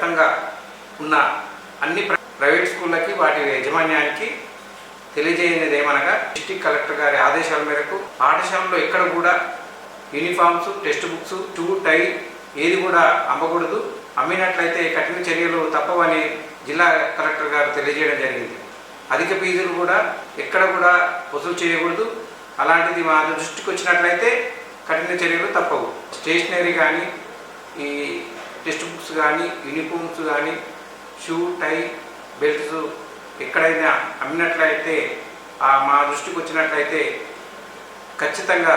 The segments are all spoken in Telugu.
వ్యాప్తంగా ఉన్న అన్ని ప్రైవేట్ స్కూళ్ళకి వాటి యాజమాన్యానికి తెలియజేయనిది ఏమనగా డిస్ట్రిక్ట్ కలెక్టర్ గారి ఆదేశాల మేరకు పాఠశాలలో ఎక్కడ కూడా యూనిఫామ్స్, టెక్స్ట్ బుక్స్, షూ, టై ఏది కూడా అమ్మకూడదు. అమ్మినట్లయితే కఠిన చర్యలు తప్పవని జిల్లా కలెక్టర్ గారు తెలియజేయడం జరిగింది. అధిక ఫీజులు కూడా ఎక్కడ కూడా వసూలు చేయకూడదు. అలాంటిది మా దృష్టికి వచ్చినట్లయితే కఠిన చర్యలు తప్పవు. స్టేషనరీ కానీ, ఈ టెక్స్ట్ బుక్స్ కానీ, యూనిఫామ్స్ కానీ, షూ, టై, బెల్ట్స్ ఎక్కడైనా అమ్మినట్లయితే మా దృష్టికి వచ్చినట్లయితే ఖచ్చితంగా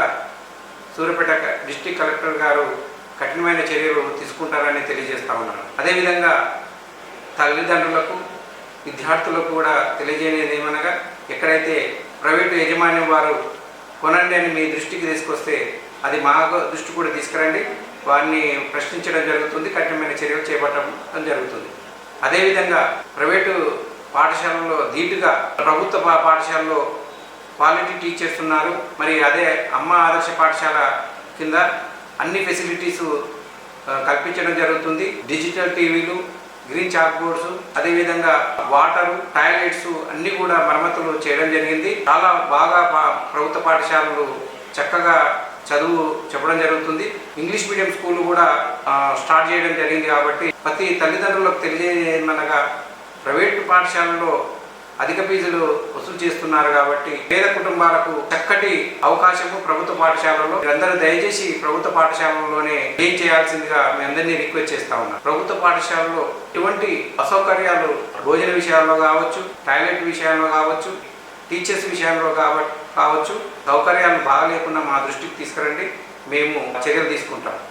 సూర్యాపేట డిస్ట్రిక్ట్ కలెక్టర్ గారు కఠినమైన చర్యలు తీసుకుంటారని తెలియజేస్తా ఉన్నాను. అదేవిధంగా తల్లిదండ్రులకు, విద్యార్థులకు కూడా తెలియజేయలేదు ఏమనగా ఎక్కడైతే ప్రైవేటు యాజమాన్యం వారు కొనండి అని మీ దృష్టికి తీసుకొస్తే అది మా దృష్టి కూడా తీసుకురండి. వారిని ప్రశ్నించడం జరుగుతుంది, కఠినమైన చర్యలు చేపట్టడం జరుగుతుంది. అదేవిధంగా ప్రైవేటు పాఠశాలలో ధీటుగా ప్రభుత్వ పాఠశాలలో క్వాలిటీ టీచర్స్ ఉన్నారు. మరి అదే అమ్మ ఆదర్శ పాఠశాల కింద అన్ని ఫెసిలిటీస్ కల్పించడం జరుగుతుంది. డిజిటల్ టీవీలు, గ్రీన్ చాక్ బోర్డ్స్, అదేవిధంగా వాటరు, టాయిలెట్స్ అన్నీ కూడా మరమ్మతులు చేయడం జరిగింది. చాలా బాగా ప్రభుత్వ పాఠశాలలు చక్కగా చదువు చెప్పడం జరుగుతుంది. ఇంగ్లీష్ మీడియం స్కూల్ కూడా స్టార్ట్ చేయడం జరిగింది. కాబట్టి ప్రతి తల్లిదండ్రులకు తెలియజేయమనగా ప్రైవేటు పాఠశాలలో అధిక ఫీజులు వసూలు చేస్తున్నారు. కాబట్టి పేద కుటుంబాలకు చక్కటి అవకాశము ప్రభుత్వ పాఠశాలలో. మీరందరూ దయచేసి ప్రభుత్వ పాఠశాలలోనే ఏం చేయాల్సిందిగా మీ అందరినీ రిక్వెస్ట్ చేస్తా ఉన్నాం. ప్రభుత్వ పాఠశాలలో ఎటువంటి అసౌకర్యాలు భోజన విషయాల్లో కావచ్చు, టాయిలెట్ విషయాల్లో కావచ్చు, టీచర్స్ విషయంలో కావచ్చు సౌకర్యాలు బాగా లేకుండా మా దృష్టికి తీసుకురండి. మేము చర్యలు తీసుకుంటాం.